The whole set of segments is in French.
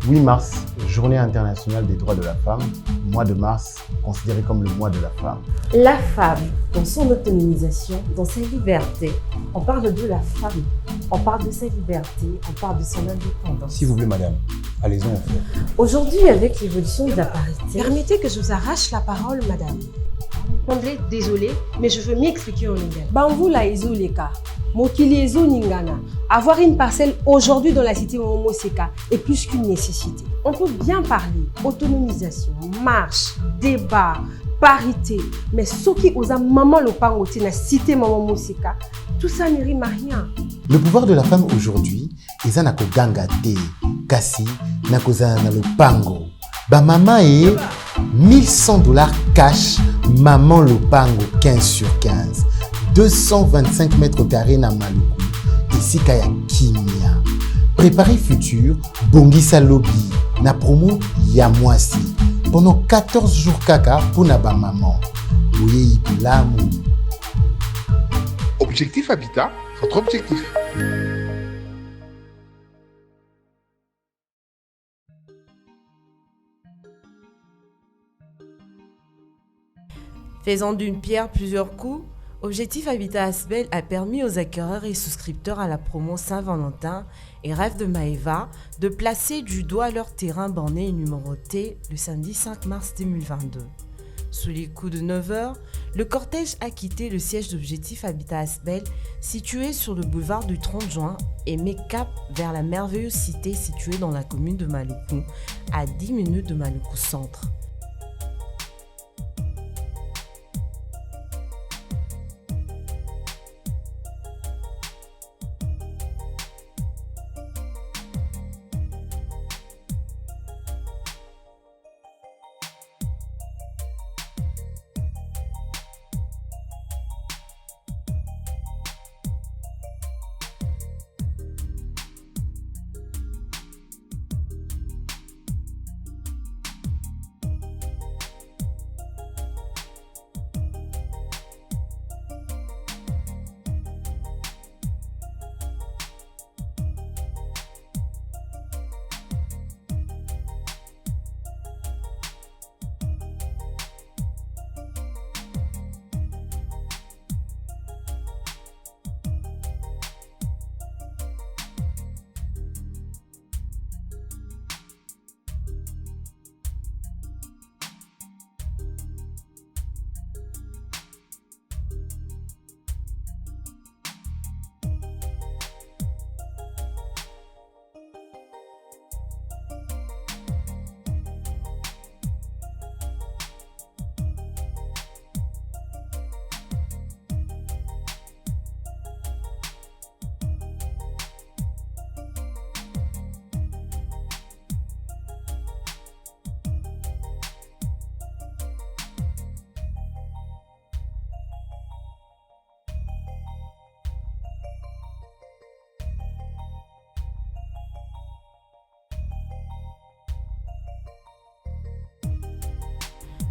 8 mars, Journée internationale des droits de la femme. Mois de mars, considéré comme le mois de la femme. La femme, dans son autonomisation, dans sa liberté, on parle de la femme, on parle de sa liberté, on parle de son indépendance. S'il vous plaît, madame, allez-y, on fait. Aujourd'hui, avec l'évolution de la parité... Permettez que je vous arrache la parole, madame. André, désolé, mais je veux m'expliquer en lingala. Bamvula Ezoleka, Mokili Ezo Ningana. Avoir une parcelle aujourd'hui dans la cité Momoseka est plus qu'une nécessité. On peut bien parler autonomisation, marche, débat, parité, mais ce qui osa maman le pangote na cité Momoseka, tout ça ne rime à rien. Le pouvoir de la femme aujourd'hui, eza na koganga te, kasi na kozala na lopango. Ba mama e $1100 cash, maman lopango 15 sur 15. 225 mètres carrés na Maluku, esika ya kimia. Préparer futur, bongisa lobby, na promo ya mwasi. Pendant 14 jours kaka pour na ba maman. Boye ibulamu. Objectif Habitat, votre objectif. Faisant d'une pierre plusieurs coups, Objectif Habitat Asbel a permis aux acquéreurs et souscripteurs à la promo Saint-Valentin et Rêve de Maeva de placer du doigt leur terrain borné et numéroté le samedi 5 mars 2022. Sous les coups de 9h, le cortège a quitté le siège d'Objectif Habitat Asbel situé sur le boulevard du 30 juin et met cap vers la merveilleuse cité située dans la commune de Maluku, à 10 minutes de Maluku Centre.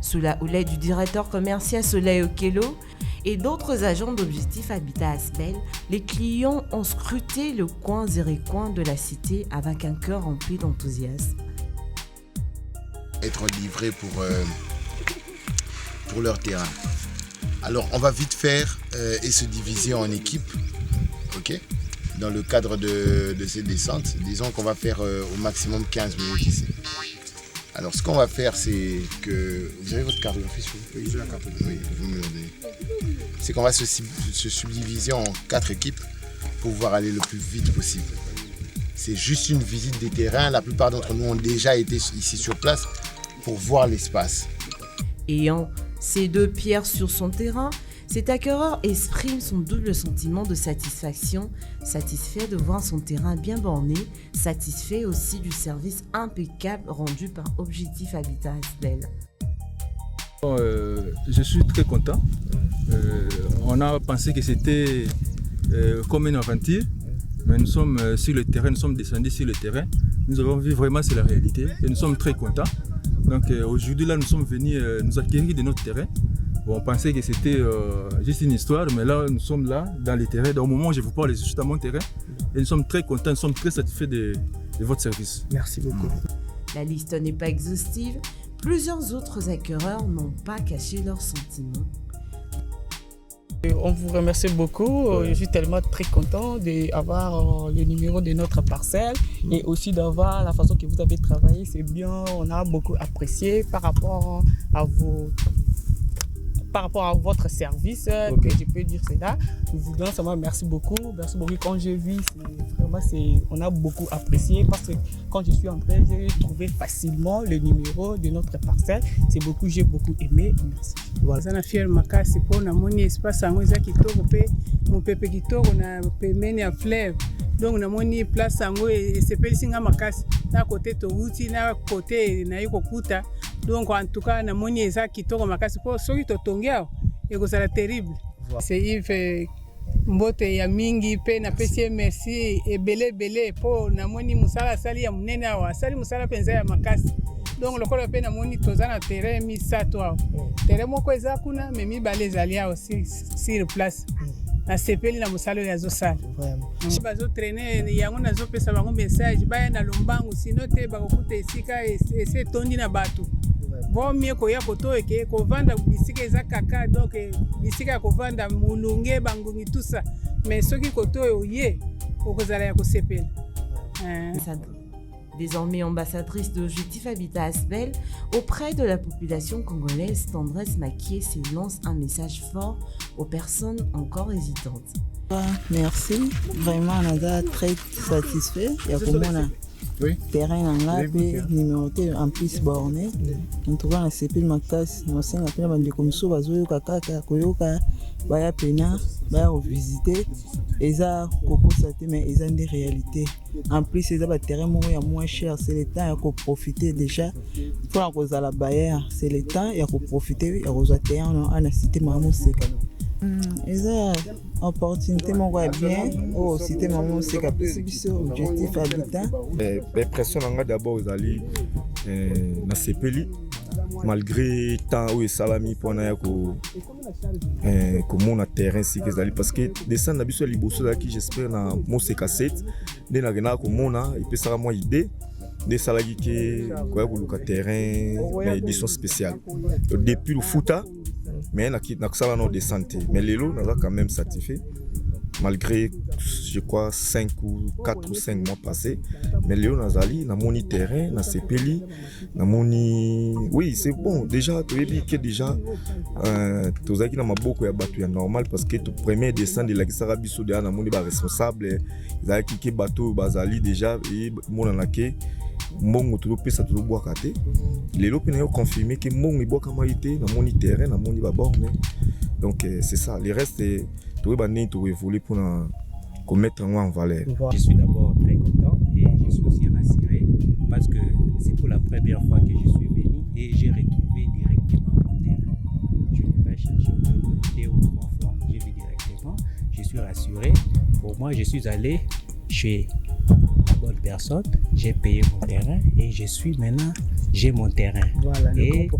Sous la houlette du directeur commercial Soleil Okello et d'autres agents d'Objectif Habitat Asbel, les clients ont scruté le coin et recoin de la cité avec un cœur rempli d'enthousiasme. Être livrés pour leur terrain. Alors on va vite faire et se diviser en équipes, ok? Dans le cadre de ces descentes, disons qu'on va faire au maximum 15 minutes ici. Alors ce qu'on va faire, c'est que... Vous avez votre cartographie sur vous? Oui, j'ai la cartographie. Oui, vous me le donnez. C'est qu'on va se subdiviser en 4 équipes pour pouvoir aller le plus vite possible. C'est juste une visite des terrains. La plupart d'entre nous ont déjà été ici sur place pour voir l'espace. Ayant ces 2 pierres sur son terrain, cet acquéreur exprime son double sentiment de satisfaction, satisfait de voir son terrain bien borné, satisfait aussi du service impeccable rendu par Objectif Habitat Asbel. Je suis très content. On a pensé que c'était comme une aventure, mais nous sommes sur le terrain, nous sommes descendus sur le terrain. Nous avons vu vraiment c'est la réalité et nous sommes très contents. Donc aujourd'hui là nous sommes venus nous acquérir de notre terrain. Bon, on pensait que c'était juste une histoire, mais là nous sommes là dans les terrains. Au moment où je vous parle, je suis dans mon terrain et nous sommes très contents, nous sommes très satisfaits de de votre service. Merci beaucoup. La liste n'est pas exhaustive. Plusieurs autres acquéreurs n'ont pas caché leurs sentiments. On vous remercie beaucoup. Je suis tellement très content d'avoir le numéro de notre parcelle et aussi d'avoir la façon que vous avez travaillé. C'est bien, on a beaucoup apprécié par rapport à votre service, que je peux dire cela. Nous vous donnons seulement merci beaucoup. Merci beaucoup. Quand j'ai vu, on a beaucoup apprécié parce que quand je suis entré, j'ai trouvé facilement le numéro de notre parcelle. J'ai beaucoup aimé. Merci. Voilà. Ça na fier makasi pour na moni espace yango eza kitoko pe mopepe kitoko na pembeni ya fleuve. Donc na moni place yango esepelisi nga makasi na côté touti na côté na kokuta. Donc en tout cas na moni eza kitoko makasi po soki totongea ekozala terrible. Voilà. C'est Yves mbote ya mingi pe na pesi merci ebele po na moni musala sali ya munene awa sali musala penza ya makasi. Donc lokola pe na moni toza na terrain misato awa terrain moko eza kuna mais mibale ezali awa sur place na sepeli na musala ya zosala bazotraine yango nazopesa bango message baya na lombangu sino te bakokuta esika ese tondi na bato bon mieux koya koto eke kovanda bisika eza kaka donc bisika ya kovanda mulunge bangungi tout ça mais soki koto oye okozala ya kosepela. Désormais ambassadrice de Objectif Habitat Asbel, auprès de la population congolaise, Tendresse Makié lance un message fort aux personnes encore hésitantes. Merci, vraiment on est très satisfait. Il y a terrain en là, numéroté en plus borné. On trouve un CP Makas, on sait appelé bande comme ça, bazoyo kaka koyoka, baya pena, baya visiter. Et ça, Coco Saté, mais ils ont des réalités. En plus, c'est un terrain moins cher, c'est le temps qu'il faut profiter déjà. Pour la cause de la barrière, c'est le temps qu'il faut profiter. Il y a un terrain à la cité Maman Seka. Ils ont une opportunité bien. Oh, cité Maman Seka, c'est Objectif Habitat. L'impression d'abord, ils allaient dans ces pays. Malgré tant où salami pour na ko mon terrain si que zali parce que descend na biso liboso là qui j'espère na Moseka 7 de na gena ko mona il peut ça moi idée de salagi que quoi ko luka terrain na édition spéciale depuis le futa mais na sala no de santé mais lelo na quand même satisfait malgré je crois 4 ou 5 mois passés mais Léo Nazali na moni terrain na sepeli na moni oui c'est bon déjà tu dis que déjà tozaki na maboko ya bato ya normal parce que tu premier descend de la kisara biso de na moni ba responsable zaki ke bato bazali déjà et mona nake mbongo to pesa to boaka te lelo pe na yo confirmer que mbongo iboka maité na moni terrain na moni ba borne donc c'est ça le reste tout évoluer pour mettre en valeur. Je suis d'abord très content et je suis aussi rassuré parce que c'est pour la première fois que je suis venu et j'ai retrouvé directement mon terrain. Je n'ai pas cherché deux ou 3 fois, j'ai vu directement. Je suis rassuré. Pour moi, je suis allé chez la bonne personne, j'ai payé mon terrain et j'ai mon terrain. Voilà, et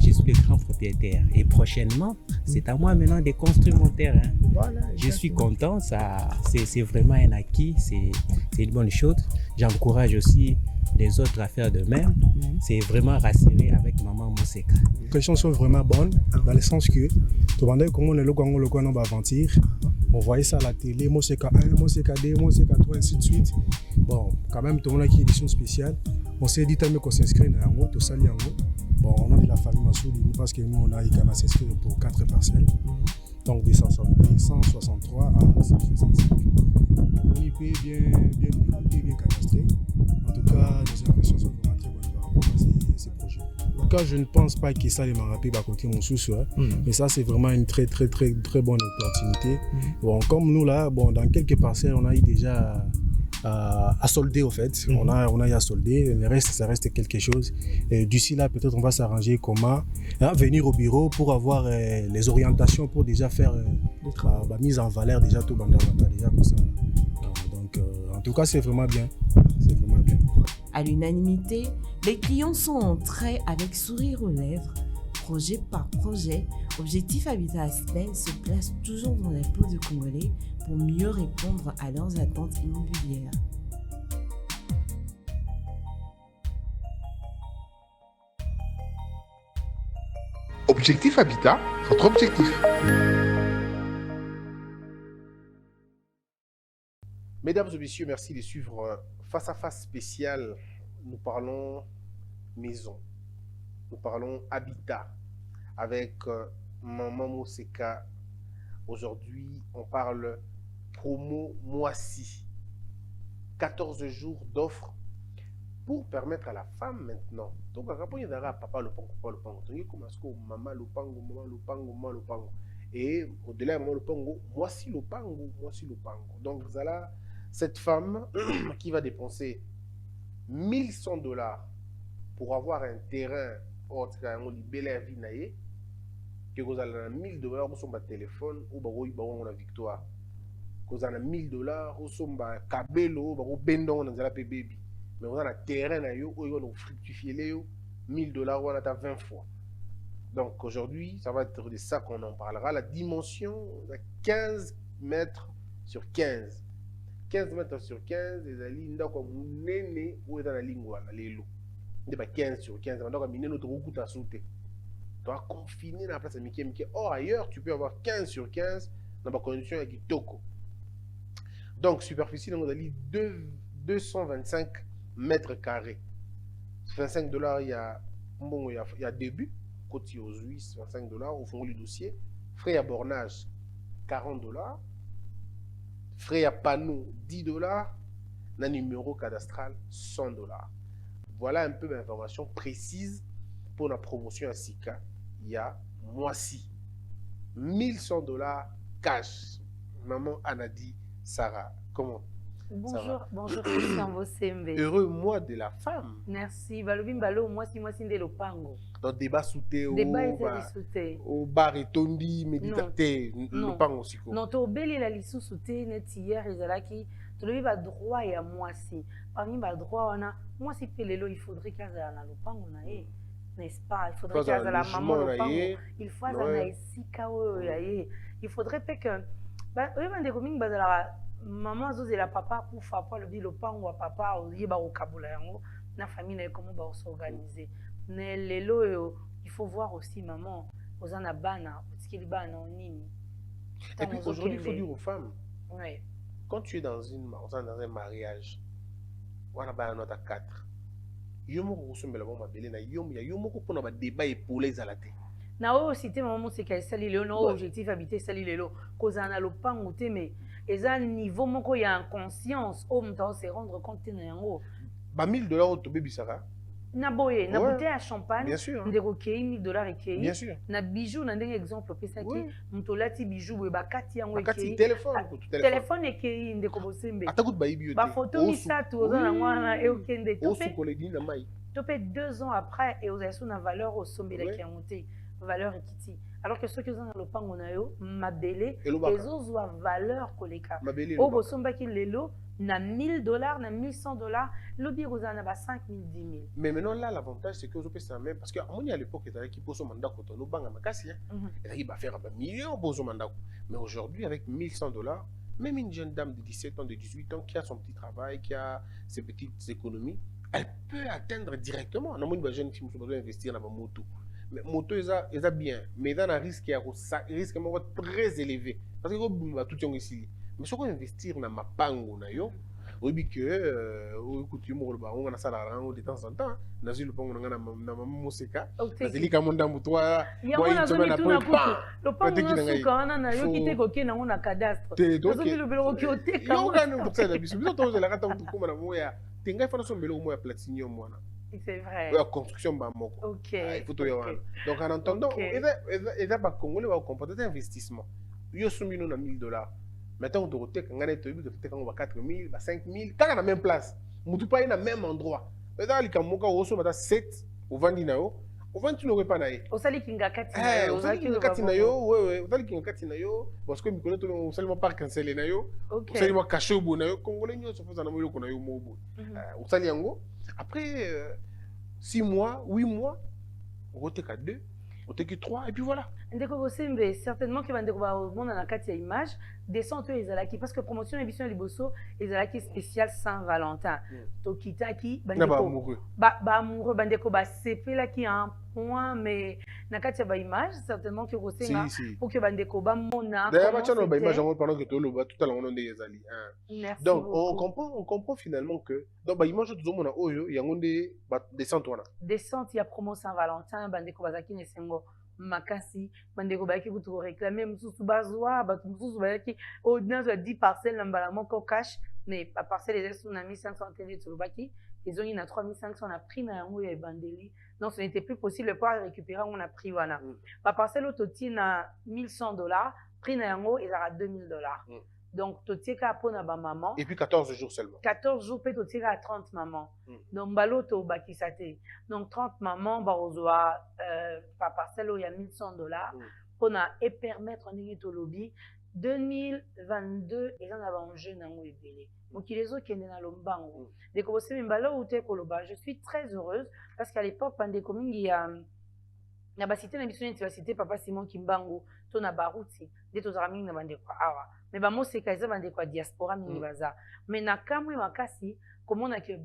je suis le grand propriétaire. Et prochainement, c'est à moi maintenant de construire mon terrain. Voilà, je suis content, c'est vraiment un acquis, c'est une bonne chose. J'encourage aussi les autres à faire de même. C'est vraiment rassuré avec Maman Moseka. Les questions sont vraiment bonnes, dans le sens que, tout le monde comment le va aventure. On voyait ça à la télé, Moseka 1, Moseka 2, Moseka 3, ainsi de suite. Bon, quand même, tout le monde a une édition spéciale. On s'est dit qu'on s'inscrit dans Yango, tout ça, Yango. Bon, on a de la famille Massoudi, parce que nous, on a quand même s'inscrire pour 4 parcelles. Donc, des 163 à 165. On y paye bien numéroté, bien cadastré. En tout cas, les impressions sont vraiment très bonnes par rapport à ces projets. En tout cas, je ne pense pas que ça les marapé va côté mon sous-sol. Mais ça, c'est vraiment une très bonne opportunité. Bon, comme nous là, bon, dans quelques parcelles, on a eu déjà à solder au fait. On a eu à solder. Le reste, ça reste quelque chose. D'ici là, peut-être on va s'arranger comment venir au bureau pour avoir les orientations pour déjà faire la mise en valeur déjà tout bandavata déjà comme ça. Donc, en tout cas, c'est vraiment bien. C'est vraiment bien. À l'unanimité, les clients sont entrés avec sourire aux lèvres. Projet par projet, Objectif Habitat Asbel se place toujours dans la peau de Congolais pour mieux répondre à leurs attentes immobilières. Objectif Habitat, votre objectif. Mesdames et messieurs, merci de suivre Face à Face spécial. Nous parlons maison, nous parlons habitat avec Maman Moseka. Aujourd'hui, on parle promo mois-ci. 14 jours d'offres pour permettre à la femme maintenant. Donc, à il y a papa le pango. Donc, comme est-ce que maman le pango. Et au-delà de maman le pango, moi-ci le pango. Donc, vous avez cette femme qui va dépenser $1100 pour avoir un terrain, ou que vous avez $1000 pour son téléphone ou la victoire. Que vous avez $1000 ou son cabelo ou bendon dans la baby. Mais vous avez un terrain où vous avez fructifié $1000 ou on a 20 fois. Donc aujourd'hui, ça va être de ça qu'on en parlera. La dimension de 15 mètres sur 15. 15 mètres sur 15, les alinda comme nene ou dans la lingua, les lots. Il pas 15 sur 15, donc à miner notre route à sauter. Tu dois confiner la place à Mickey. Or ailleurs, tu peux avoir 15 sur 15 dans ma condition avec Toko. Donc superficie, donc on a dit 225 mètres carrés. $25, il y a début, côté aux Suisses, $25 au fond du dossier. Frais à bornage, $40. Frais à panneau, $10. Le numéro cadastral, $100. Voilà un peu d'informations précises pour la promotion à Sika. Il y a mois-ci. $1100 cash. Maman Anadi Sarah. Comment? Bonjour Christian Bosembe. Heureux mois de la femme. Merci. Balobim balo moisi de lopango. Donc débat sauté au bar et tondi méditaté lopango aussi. Non, to beli la lisu sauté net hier ezalaki. To lebi ba droit ya moisi. Parmi ba droit wana moisi pelelo il faudrait qu'azala na lopango na ye. N'est-ce pas? Il faudrait qu'azala maman lopango. Il faut azala esika oyo ya ye. Il faudrait que ba oyeba ndeko mingi bazala maman zozela papa pour faire pas le dit le pango papa yeba okabula yango na famille na comment ba s'organiser mais lelo il faut voir aussi maman ozana bana otiki bana nini. Et puis aujourd'hui il faut dire aux femmes, ouais, quand tu es dans un mariage wana ba nota 4 yomo ko sombela ba mabele na yomo ko pona ba débat épaulé zalate na o cité maman c'est qu'elle sali le no objectif habiter sali lelo kozana lo pango te mais et à niveau moko ya conscience o mta se rendre compte na yango ba $1000 au to baby Sarah na boye na bouteille à champagne ndeko kei $1000 ekei bien sûr na bijoux na ndenge exemple pesa ki mtolati bijoux boye bakati yango ekei téléphone ekei ndeko Bosembe atakuti ba ibi ba photo misatu ozana ngwana e okende to pe koledi na mai to pe 2 ans après et ozasu na valeur au sombela ki monté valeur ekiti alors que ceux qui ont le pango na yo mabele les autres ont valeur koleka o bosombaki lelo na $1000 na $1100 lobi rozana ba 5000 10000. Mais maintenant là l'avantage c'est que vous pouvez même parce que à l'époque il y avait qui pose au mandat quand on banga makasi et il va faire un million pour au mandat mais aujourd'hui avec $1100 même une jeune dame de 17 ans de 18 ans qui a son petit travail qui a ses petites économies elle peut atteindre directement on a une jeune fille qui doit investir dans ma moto. Mais moto est bien, mais il y a un risque très élevé. Parce que tout est ici. Mais si on investit dans ma pango, on dit que on a ça de temps en temps. On a le pango na maman Moseka. Nazeli kamonda mutwa. Moi semaine après le pango na suka na yo kite koke na ngona cadastre. Nazomi le belo ki oteka. Yo ngana mutsa biso. Biso to la kata mtukuma na moya. Tenga fana so mbelo moya platinum mwana. C'est vrai. La construction bamoko. Ok. Il faut tout y avoir. Donc en entendant, il va congolais va comporter un investissement. Yo soumi nous na $1000. Maintenant on te retient quand on est de faire quand on va 4000, 5000, quand on a la même place. Mutu pas na même endroit. Maintenant les kamoka oso mata 7 au vandi na yo. Au vandi tu n'aurais pas naé. Au sali kinga kati na yo. Au sali kinga kati na yo. Ouais. Au sali kinga kati na yo. Parce que mi connaît tout le seulement pas canceler na yo. Au sali moi caché au bout na yo. Congolais nyo se font na moyo kona yo mobo. Au sali yango. Après 6 mois, 8 mois, on retient qu'à 2, on retient 3, et puis voilà. Ndeko Bosembe, certainement que Bandeko va au monde dans la carte image, descend les alaki, parce que promotion émission Liboso, les alaki spécial Saint-Valentin. Tokitaki, Bandeko. Ba amoureux. Ba amoureux, Bandeko, ba CP là qui a un point, mais na kati ya ba image certainement que kosenga pour que bandeko ba mona. D'ailleurs tu as ba image pendant que tu le tout à l'heure on est ezali. Merci donc beaucoup. on comprend finalement que dans ba image tout mona oyo yango nde descente wana. Descente ya promo Saint-Valentin bandeko bazaki nesengo makasi bandeko bayaki kutu réclamer mususu bazwa bato mususu bayaki audience ya 10 parcelles na mbala moko cash mais pa parcelle les sous na 1500 télé tulobaki ils ont eu na 3500 on a pris na yango ya bandeli donc ce n'était plus possible de pouvoir récupérer on a pris wana pa parcelle autoti na $1100 pris na yango ils aura $2000 donc totieka pona ba maman et puis 14 jours seulement 14 jours peut totieka à 30 mamans donc baloto bakisate donc 30 mamans barozoa par parcelle il y a $1100 pona et permettre ndenge to lobby 2022 et on a un jeune en ebele donc les autres qui na lombango dès que vous savez mbalo ou te koloba je suis très heureuse parce qu'à l'époque pande komingi ya na basité na biso na cité papa Simon Kimbango to na baruti de to zara mingi na bande kwa awa mais ba moseka eza bande kwa diaspora mingi baza mais na kamwe makasi komona que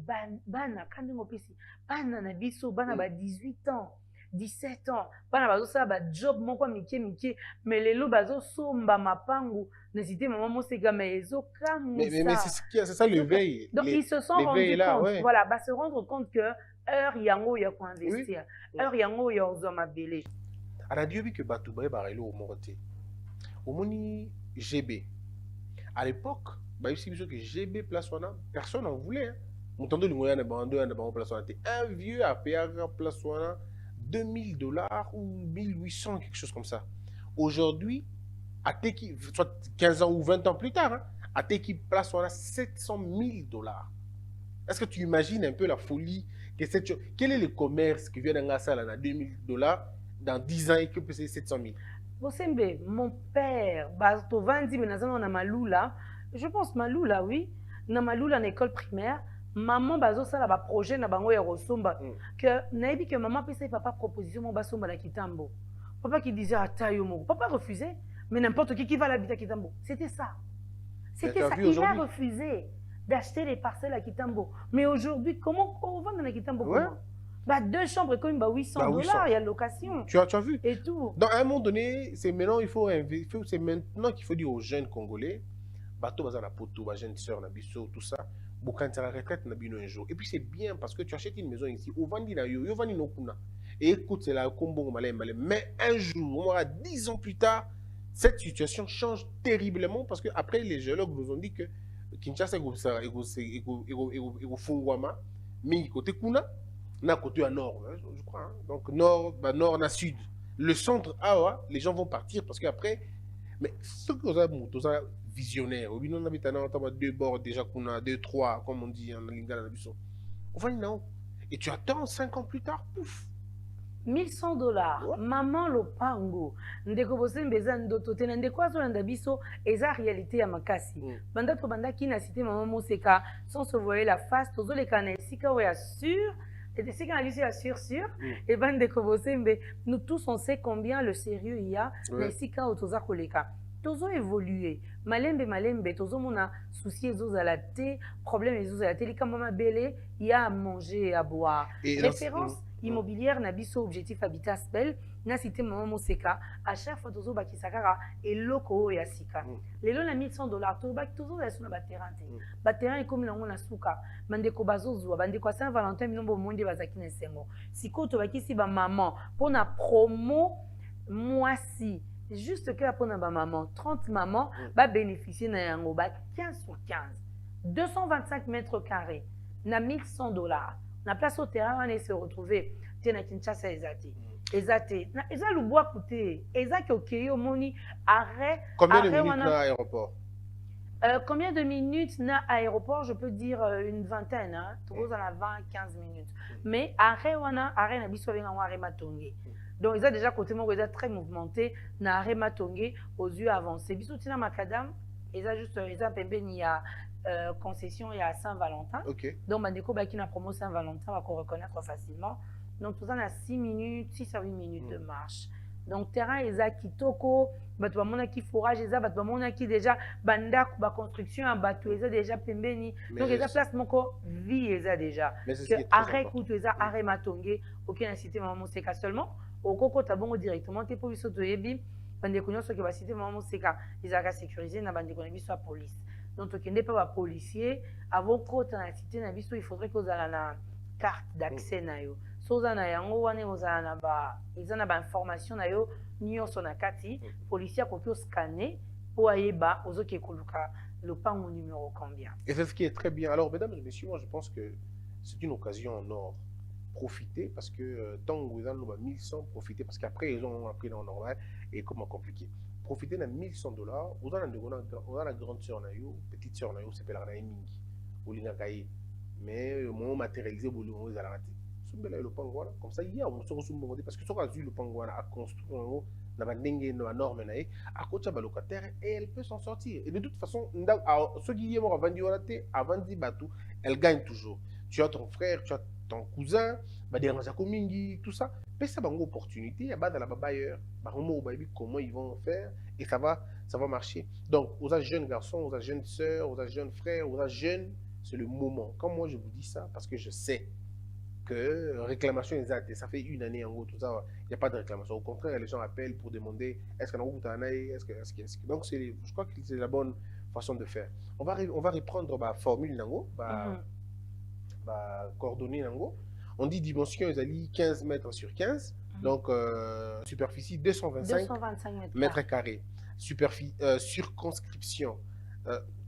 bana kandi ngopisi bana na biso bana ba 18 ans 17 ans bana bazo sa ba job moko mike mais lelo bazo somba mapangu na cité maman moseka mais ezo kamusa mais c'est ça le veille donc ils se sont rendus compte voilà ba se rendre compte que heure yango ya ko investir heure yango ya ozoma belé à radio bi que batu ba barelo au moroté au moni GB à l'époque ba ici biso que GB place wana personne en voulait montando lingoya na bando na ba place wana un vieux a payé place wana $2000 ou 1800 quelque chose comme ça aujourd'hui à Teki soit 15 ans ou 20 ans plus tard à Teki place wana $700,000. Est-ce que tu imagines un peu la folie que cette chose? Quel est le commerce qui vient dans la salle à $2000 dans 10 ans et que c'est 700,000? Bosembe, mon père, Basto Vandi, na Malula, je pense Malula, oui, na Malula en école primaire, maman bazo sala ba projet na bango ya Rosomba que naibi que maman pesa papa proposition mon basomba la Kitambo. Papa qui disait atayo mo, papa refusait, mais n'importe qui va l'habiter à Kitambo. C'était ça. C'était ça, il a refusé d'acheter les parcelles à Kitambo. Mais aujourd'hui, comment on vend dans Kitambo? Bah, 2 chambres comme bah, $800, il y a location. Tu as vu? Et tout. Donc, à un moment donné, c'est maintenant c'est maintenant qu'il faut dire aux jeunes Congolais, bateau bazar la poto, ba jeune sœur na biso, tout ça, boucan la retraite na bino un jour. Et puis c'est bien parce que tu achètes une maison ici, au vandi na yo vandi no kuna. Et écoute, c'est la combo malais. Mais un jour, on aura 10 ans plus tard, cette situation change terriblement parce que après les géologues nous ont dit que Kinshasa ego fungwama, mais côté kuna, na côté à nord, je crois. Hein. Donc nord, bah, nord na sud. Le centre, les gens vont partir parce qu'après, mais ce que vous avez visionnaire, on a 2 bords déjà qu'on a 2, 3, comme on dit en lingala na biso. On va non. Et tu attends 5 ans plus tard, pouf. $1100. Maman lopango. Ndeko bosembe za ndoto tena ndeko azo na biso eza réalité ya makasi. Banda to banda ki na cité maman Moseka sans se voiler la face tozo le kana esika o ya sûr. Et de ce qu'on a dit sûr. Et ben ndeko bosembe nous tous on sait combien le sérieux il y a na esika o toza koleka. Tozo évoluer. Malembe tozo mona souci ezozala te, problème ezozala te lika mama belé, il y a à manger et à boire. Référence immobilière na biso objectif habitat spell na cité maman Moseka à chaque fois tozo bakisakara et loko ya sika lelo na $1100 to baki tozo ya suna ba terrain te ba terrain ekomi na ngona suka bandeko bazozwa bandeko Saint Valentin minombo monde bazaki na sengo siko to bakisi ba maman pona promo moisi juste que pona ba maman 30 mamans ba bénéficier na yango ba 15 sur 15 225 mètres carrés na $1100. Na place au terrain, on est se retrouver. Tiens, Kinshasa, Ezate. Eza le bois coûté. Eza qui au moni arrêt. Combien de minutes à l'aéroport? Combien de minutes na aéroport? Je peux dire une vingtaine. Hein. Toujours dans la 20-15 minutes. Mais arrêt na biso avec un arrêt matongé. Donc ils ont déjà côté moi, ils ont très mouvementé. Na arrêt matongé aux yeux avancés. Biso tina macadam. Ils ont juste ils ont pembé ni à concession et à Saint-Valentin. Donc, Bandeko Baki na promo Saint-Valentin va qu'on reconnaître facilement. Donc, tout ça, on a 6 à 8 minutes de marche. Donc, terrain, ils ont kitoko, batouamona qui forage, ils ont qui déjà bandak ou construction, un bateau, ils ont déjà pembeni. Donc, ils ont place moko vie, ils ont déjà. Arrêt coûte, ils ont arrêt matongé, aucune incité, maman Moseka seulement. okokota bongo directement te po biso toyebi bandeko nyonso ke basite mama moseka ezalaka sécurisé na bandeko na biso ya police. Donc tokende mpe bapolicier avant kota na cité na biso il faudrait kozala na carte d'accès na yo so oza na yango wana ozala na eza na bainformation na yo nyonso na kati policier akoki oscanner po ayeba ozoki koluka lopango numéro combien. Et c'est ce qui est très bien. Alors mesdames et messieurs, moi je pense que c'est une occasion en or. Profiter parce que tant que vous avez 1100, profitez parce qu'après ils ont un prix normal et comment compliqué. Profitez de $1100. Vous avez la grande sœur, petite sœur, s'appelle Mingi. Vous l'avez mais au moment matérialisé, vous l'avez raté. Le pangouana, comme ça, hier, on se retrouve parce que ce qu'on a vu le pangouana a construit dans la norme, à côté de la locataire et elle peut s'en sortir. Et de toute façon, ceux qui y ont avant de bateau, elle gagne toujours. Tu as ton frère, tu as ton cousin, tout ça. Mais ça va une opportunité, il y a dans la babayeur, comment ils vont faire et ça va marcher. Donc, aux jeunes garçons, aux jeunes sœurs, aux jeunes frères, aux jeunes, c'est le moment. Comme moi je vous dis ça, parce que je sais que réclamation exacte, ça fait une année en gros, tout ça, il n'y a pas de réclamation. Au contraire, les gens appellent pour demander est-ce qu'on a un donc je crois que c'est la bonne façon de faire. On va reprendre la formule nango, coordonnées nango. On dit dimension, ils allaient 15 mètres sur 15, donc superficie 225 mètres carrés. Circonscription,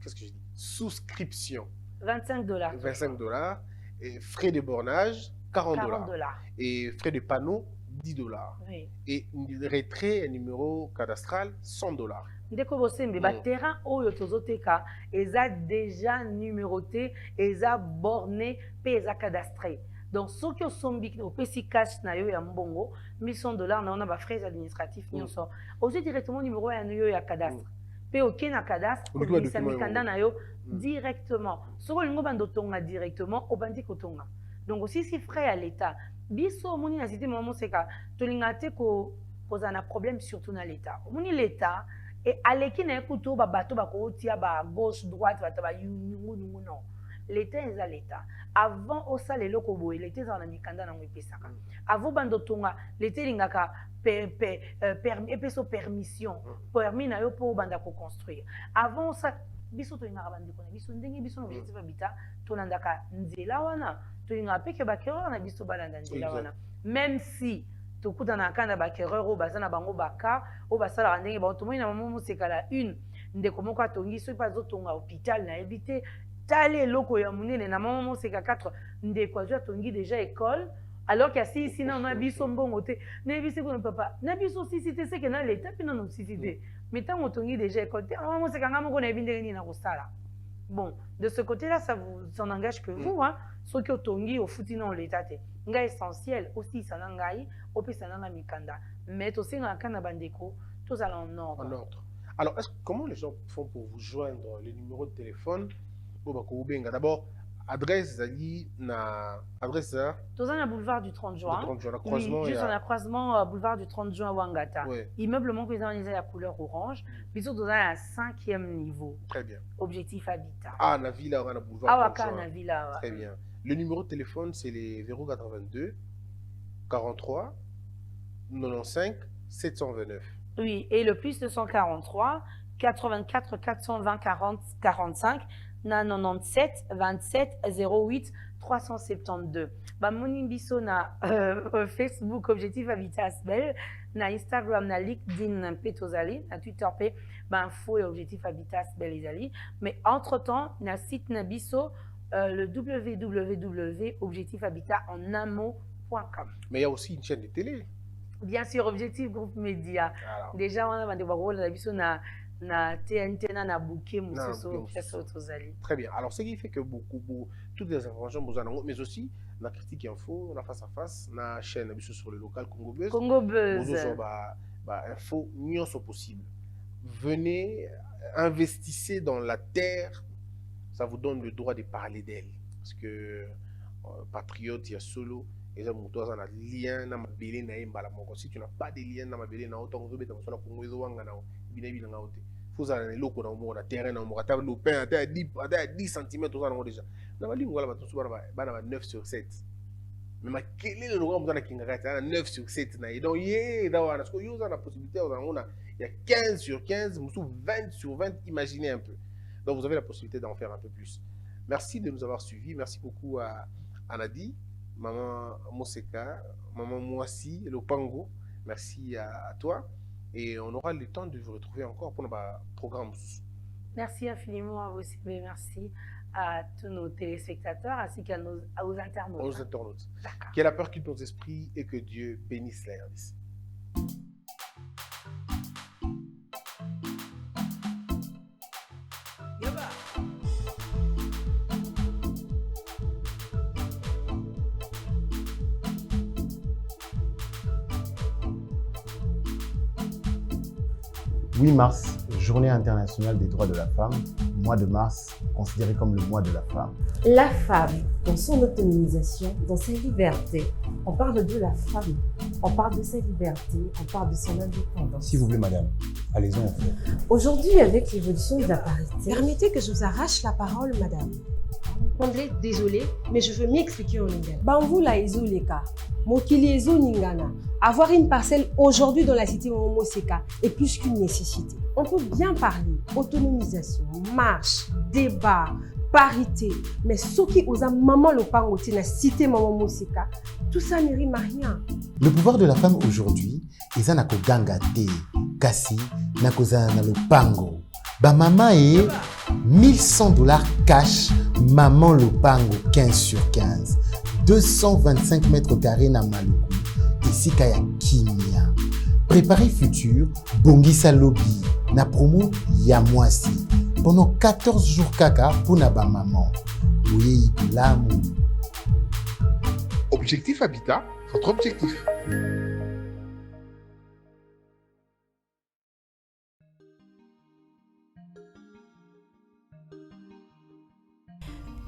qu'est-ce que je dis? Souscription. $25. $25. Et frais de bornage, $40. Et frais de panneau, $10. Oui. Et retrait numéro cadastral, $100. Ndeko bosembe ba terrain oyo tozoteka eza déjà numéroté, eza borné, pe eza cadastré. Donc ceux qui sont au PC cash na yo ya mbongo $1100 na on a ba frais administratifs nyonso. Ozo directement numéro ya yo ya cadastre. Pe ok na cadastre, ko bisa mikanda na yo directement. Soko lingo bando tonga directement obandi ko tonga. Donc aussi si frais à l'état. Biso moni na cité maman seka to lingate ko posa na problème surtout na l'état. Moni l'état et aleki na ekuto ba bato ba ko tia ba gauche droite ba ta ba yungu non. L'état est à l'état. Avant au sale loko boy, l'état za na mikanda na ngwepesaka. Avant bando tonga, l'état lingaka epeso permission. Permis na yo po banda ko construire. Avant ça biso to inga bandi ko na biso ndenge biso no objectif habita to landaka nzela wana to inga peke bakero na biso balanda nzela wana. Même si to kuta na kanda bakero o bazana bango baka o basala ndenge ba to moina mamu sekala une ndeko moko atongi so pa zo tonga hôpital na ebité tale loko ya munene na mamu seka 4 ndeko azo atongi déjà école alors qu'il y a si on a biso mbongo te na biso ko papa na biso si te c'est que na l'état puis non si te mais tant otongi déjà école te mamu seka ngamo ko na bindenge ni na kosala. Bon, de ce côté-là, ça vous engage que vous, hein, ceux qui otongi au foutino l'état te. Nga essentiel aussi ça nangai, au pisa nana mikanda. Mais aussi dans la kana bandeko, tous allons en ordre. En ordre. Alors, comment les gens font pour vous joindre les numéros de téléphone? D'abord, adresse Zali na adresse ça. Tous en boulevard du 30 juin. Croisement. Oui, juste en croisement boulevard du 30 juin Wangata. Oui. Immeuble mon président organisé à couleur orange. Bisous tous à 5e niveau. Très bien. Objectif habitat. Ah, na villa on a boulevard. Ah, na villa. Très bien. Le numéro de téléphone c'est les 082 43 95 729. Oui, et le plus 243 84 420 40 45 97 27 08 372. Ba moni biso na Facebook Objectif Habitat Asbel, na Instagram na LinkedIn Petozali, na Twitter pe ba info et Objectif Habitat Asbel ezali, mais entre-temps na site na biso le www.objectifhabitat.com. Mais il y a aussi une chaîne de télé. Bien sûr, Objectif Groupe Média. Alors. Déjà on a des rôles na biso na TNT na bouquet musoso pièce autozali. Très bien. Alors ce qui fait que beaucoup toutes les informations vous en avez, mais aussi la critique info, la face à face, la chaîne biso sur le local Congo Buzz. Congo Buzz. Info nyonso possible. Venez, investissez dans la terre, ça vous donne le droit de parler d'elle. Parce que patriote, il y a solo. Et ça, tu as un lien dans ma belle na imbala moko. Si tu n'as pas de lien dans ma belle na autant que tu as besoin de Congo ezo wanga na binabi na ngauté. Faut ça les locaux na mo na terrain na mo ka le pain à 10 cm tout ça déjà. Na bali ngala ba tout ba na 9 sur 7. Mais quel est le droit de la 9 sur 7? Donc, il y a la possibilité, il y a 15 sur 15, 20 sur 20, imaginez un peu. Donc, vous avez la possibilité d'en faire un peu plus. Merci de nous avoir suivis. Merci beaucoup à Anadi, Maman Moseka, Maman Mouassi, Lopango. Merci à toi. Et on aura le temps de vous retrouver encore pour notre programme. Merci infiniment à vous aussi. Merci à tous nos téléspectateurs ainsi aux internautes. Aux internautes. Que la peur quitte nos esprits et que Dieu bénisse la RDC. « 8 mars, Journée internationale des droits de la femme, mois de mars considéré comme le mois de la femme. La femme, dans son autonomisation, dans sa liberté, on parle de la femme, on parle de sa liberté, on parle de son indépendance. S'il vous plaît, madame, allez-y, on fait. Aujourd'hui, avec l'évolution de la parité... Permettez que je vous arrache la parole, madame. André, désolé, mais je veux m'expliquer en anglais. Bamvula Ezoleka, Mokili Ezo Ningana. Avoir une parcelle aujourd'hui dans la cité Momoseka est plus qu'une nécessité. On peut bien parler autonomisation, marche, débat, parité, mais ce qui osa maman le pango dans la cité Momoseka, tout ça ne rime à rien. Le pouvoir de la femme aujourd'hui, eza na koganga te, kasi na kozala na lopango. Ba mama e $1100 cash, maman lopango 15 sur 15. 225 mètres carrés na Maluku, esika ya kimia. Préparer futur, bongisa lobby, na promo ya mwasi. Pendant 14 jours kaka pour na ba maman. Boye ipulamu. Objectif Habitat, votre objectif.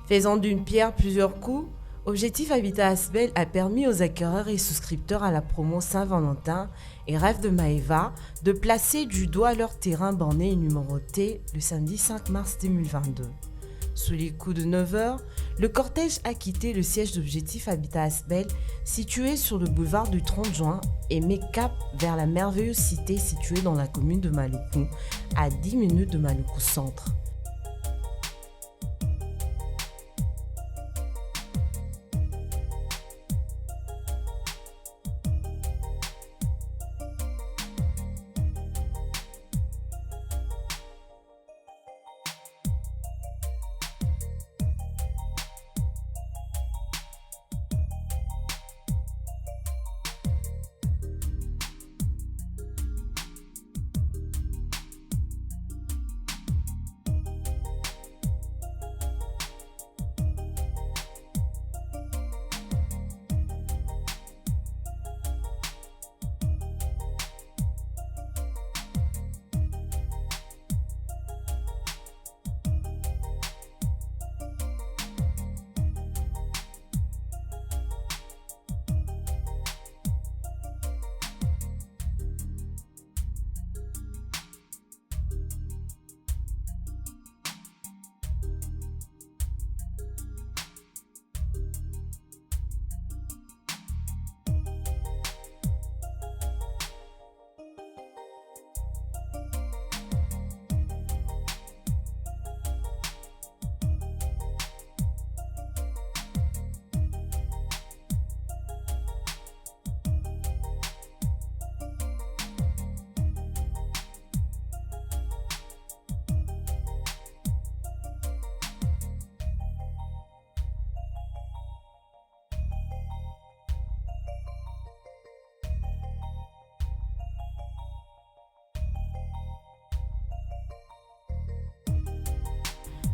Faisant d'une pierre plusieurs coups, Objectif Habitat Asbel a permis aux acquéreurs et souscripteurs à la promo Saint-Valentin et Rêve de Maeva de placer du doigt leur terrain borné et numéroté le samedi 5 mars 2022. Sous les coups de 9h, le cortège a quitté le siège d'Objectif Habitat Asbel situé sur le boulevard du 30 juin et met cap vers la merveilleuse cité située dans la commune de Maluku, à 10 minutes de Maluku Centre.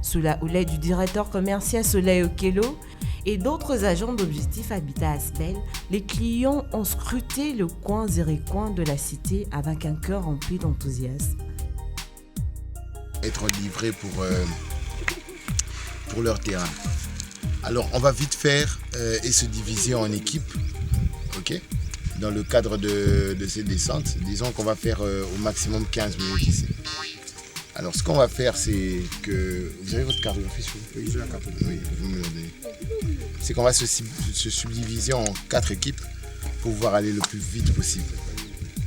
Sous la houlette du directeur commercial Soleil Okelo et d'autres agents d'Objectif Habitat Asbel, les clients ont scruté le coin et recoin de la cité avec un cœur rempli d'enthousiasme. Être livrés pour leur terrain. Alors on va vite faire et se diviser en équipes, ok? Dans le cadre de ces descentes, disons qu'on va faire au maximum 15 minutes ici. Alors ce qu'on va faire, c'est que... Vous avez votre cartographie sur vous? Oui, j'ai la cartographie. Oui, vous me le donnez. c'est qu'on va se subdiviser en 4 équipes pour pouvoir aller le plus vite possible.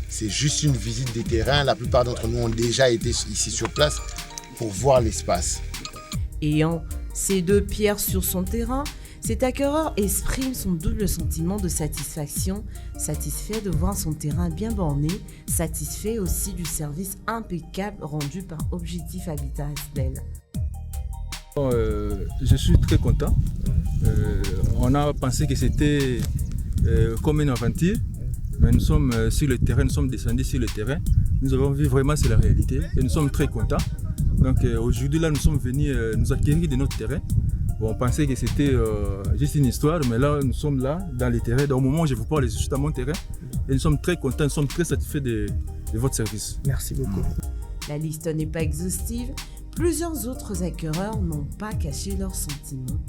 C'est juste une visite des terrains. La plupart d'entre nous ont déjà été ici sur place pour voir l'espace. Ayant ces 2 pierres sur son terrain, cet acquéreur exprime son double sentiment de satisfaction, satisfait de voir son terrain bien borné, satisfait aussi du service impeccable rendu par Objectif Habitat Asbel. Je suis très content. On a pensé que c'était comme une aventure, mais nous sommes sur le terrain, nous sommes descendus sur le terrain. Nous avons vu vraiment c'est la réalité et nous sommes très contents. Donc aujourd'hui là nous sommes venus nous acquérir de notre terrain. Bon, on pensait que c'était juste une histoire, mais là nous sommes là dans les terrains. Au moment où je vous parle, je suis juste à mon terrain et nous sommes très contents, nous sommes très satisfaits de votre service. Merci beaucoup. La liste n'est pas exhaustive. Plusieurs autres acquéreurs n'ont pas caché leurs sentiments.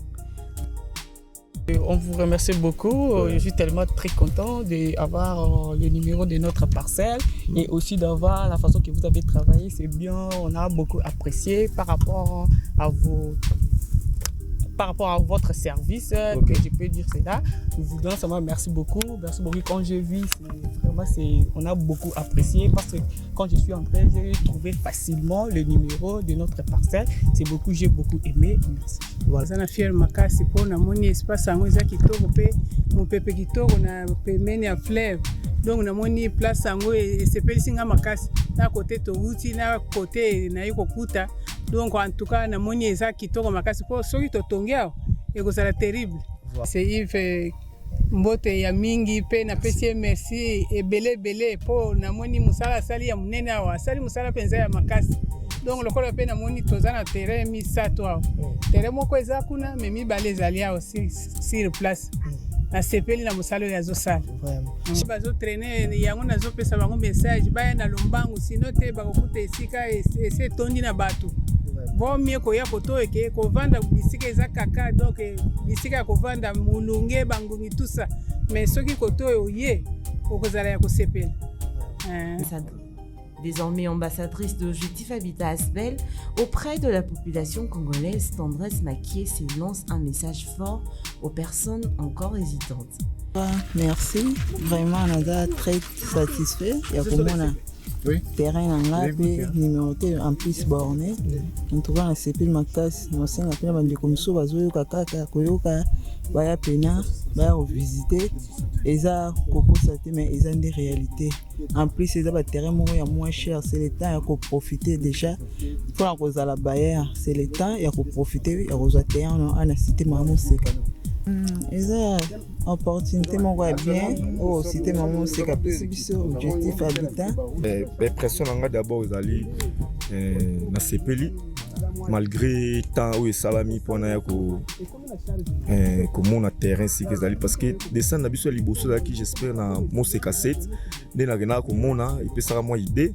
On vous remercie beaucoup. Je suis tellement très content d'avoir le numéro de notre parcelle et aussi d'avoir la façon que vous avez travaillé. C'est bien, on a beaucoup apprécié par rapport à votre service, que je peux dire cela. Nous vous donnons seulement merci beaucoup. Merci beaucoup. Quand j'ai vu, on a beaucoup apprécié parce que quand je suis entré, j'ai trouvé facilement le numéro de notre parcelle. J'ai beaucoup aimé. Merci. Voilà. Na fier makasi pona moni espace yango eza kitoko pe mopepe kitoko na pembeni ya fleuve. Donc na moni place yango esepelisi nga makasi na côté touti na côté na kokuta. Donc en tout cas na moni eza kitoko makasi po soki totongi awa ekozala terrible. C'est Yves mbote ya mingi pe na pesi merci ebele po na moni musala sali ya munene awa sali musala penza ya makasi. Donc lokola pe na moni toza na terrain misato awa. Terrain moko eza kuna mais mibale ezali awa sur place. Na sepeli na musalo ya zosala. Vraiment. Bazo traîner yango nazo pesa bango message baya na lombangu sino te bakokuta esika ese tondi na bato. Bon mieux koya koto eke kovanda bisika eza kaka donc bisika ya kovanda mulunge bangungi tout ça. Mais soki koto oye okozala ya kosepela. Désormais ambassadrice de Objectif Habitat Asbel, auprès de la population congolaise, Tendresse Makié lance un message fort aux personnes encore hésitantes. Merci, vraiment on est très satisfait. Il y a pour moi terrain en là, numéroté en plus borné. On trouve un CP ma classe, on s'en appelle bandi comme ça, bazoyo kaka koyoka, baya pena, baya visiter. Eza koko saté mais eza des réalités. En plus eza ba terrain mo ya moins cher, c'est le temps ya ko profiter déjà. Pour la cause à la barrière, c'est le temps ya ko profiter ya cause terrain en la cité Maman Seka. Eza opportunité moko bien au cité Maman Seka biso Objectif Habitat. Impression nga d'abord ezali na sepeli malgré temps où salami pona ya ko komona terrain si ezali parce que descendre na biso ya liboso qui j'espère na Moseka 7 de na gena komona ipesaka moi idée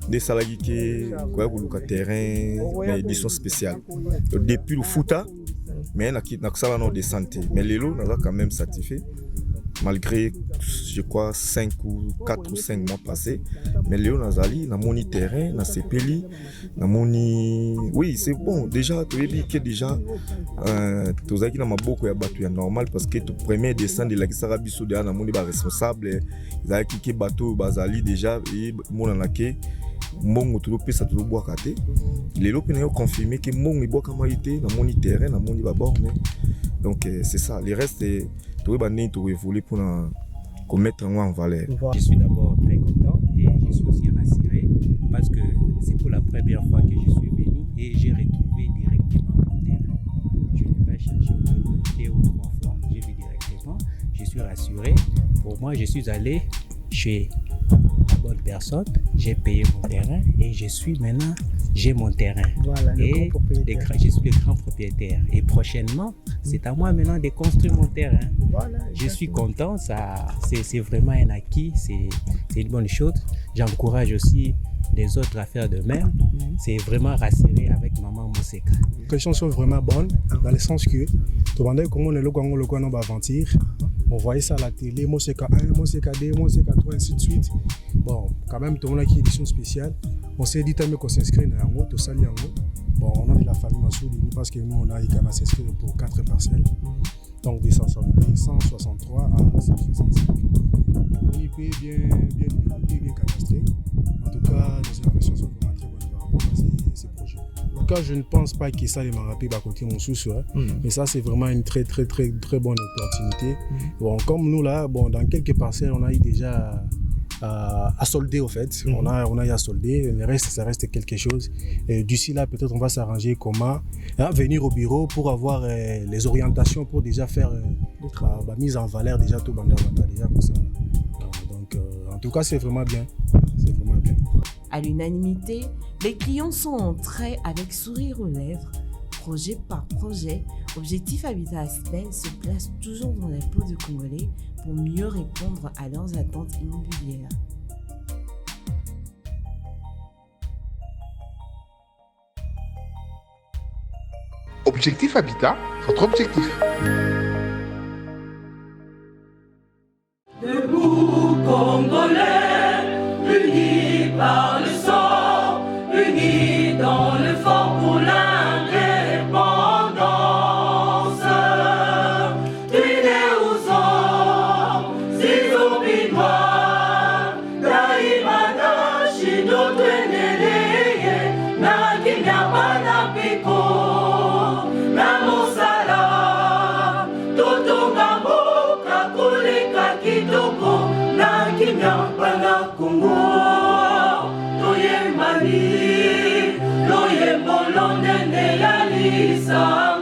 de salaki ke koya koluka terrain na édition spéciale depuis le futa mais na sala no de santé mais lelo naza quand même satisfait malgré je crois 4 ou 5 mois passés mais Léo Nazali na moni terrain na sepeli na moni oui c'est bon déjà tu dis que déjà tozaki na maboko ya bato ya normal parce que tu premier descendre de la kisara biso de na moni ba responsable zaki ke bato bazali déjà et mona nake mbongo tolopesa tolobwaka te lelo pe na yo confirmer que mbongo ibwaka maite na moni terrain na moni ba borne donc c'est ça le reste tout évoluer pour mettre en valeur. Je suis d'abord très content et je suis aussi rassuré parce que c'est pour la première fois que je suis venu et j'ai retrouvé directement mon terrain. Je n'ai pas cherché deux ou 3 fois, j'ai vu directement, je suis rassuré. Pour moi, je suis allé chez la bonne personne, j'ai payé mon terrain et j'ai mon terrain. Voilà, et je suis le grand propriétaire. Et prochainement, c'est à moi maintenant de construire mon terrain. Voilà, je suis content, c'est vraiment un acquis, c'est une bonne chose. J'encourage aussi les autres à faire de même. C'est vraiment rassuré avec Maman Moseka. Les questions sont vraiment bonnes, dans le sens que tout le monde comment on va aventure. On voyait ça à la télé, Moseka 1, Moseka 2, Moseka 3, ainsi de suite. Bon, quand même, tout le monde a une édition spéciale. On s'est dit qu'on s'inscrit dans Yango, tout ça, Yango. Bon, on a de la famille Massoudi, parce que nous, on a quand même s'inscrire pour 4 parcelles. Donc des 163 à 165. On IP bien numéroté, bien cadastré. En tout cas, les impressions sont vraiment très bonnes par rapport à ces projets. En tout cas, je ne pense pas que ça les marapé à côté mon sous, mais ça c'est vraiment une très bonne opportunité. Bon, comme nous là, bon, dans quelques parcelles, on a eu déjà à solder au fait. On a eu à solder. Le reste, ça reste quelque chose. D'ici là, peut-être on va s'arranger comment venir au bureau pour avoir les orientations pour déjà faire la mise en valeur déjà tout bandavata déjà comme ça. Donc en tout cas, c'est vraiment bien. C'est vraiment bien. À l'unanimité, les clients sont entrés avec sourire aux lèvres. Projet par projet, Objectif Habitat Asbel se place toujours dans la peau de Congolais pour mieux répondre à leurs attentes immobilières. Objectif Habitat, votre objectif. Debout Congolais, unis par le sang, unis dans le fort pour l'indépendance. Tués aux hommes, si obinois, Daimada, Shido, Tueneleye, Nakinyabana Piko, Namosala, Totongamboka, Kuleka Kitoko, Nakinyabana Kongo, Toyemani, Loyembolonene Yalisa.